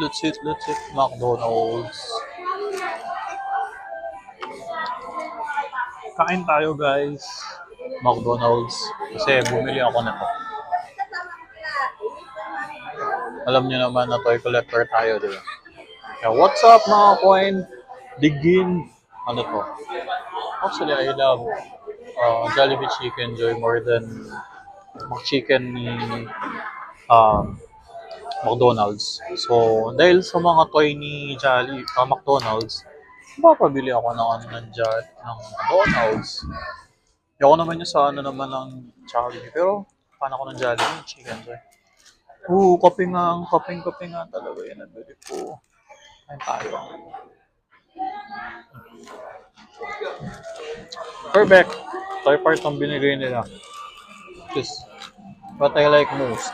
Let's eat McDonald's. Kain tayo guys. McDonald's. Kasi bumili ako nito. Alam niyo naman na toy collector tayo, di ba? Yeah, what's up mga coin? Digin. Ano to? Actually, I love Jollibee Chicken Joy more than chicken ni um, McDonald's. So, dahil sa mga toy ni McDonald's, papabili ako ng ano ng McDonald's. Ayoko naman yung sa ano naman ng Jollibee. Pero, paano ko ng Jollibee? Chicken Joy. Kape nga talaga yan. Nabili ko. Kain tayo. Perfect. Toy part ang binigay nila. Just what I like most.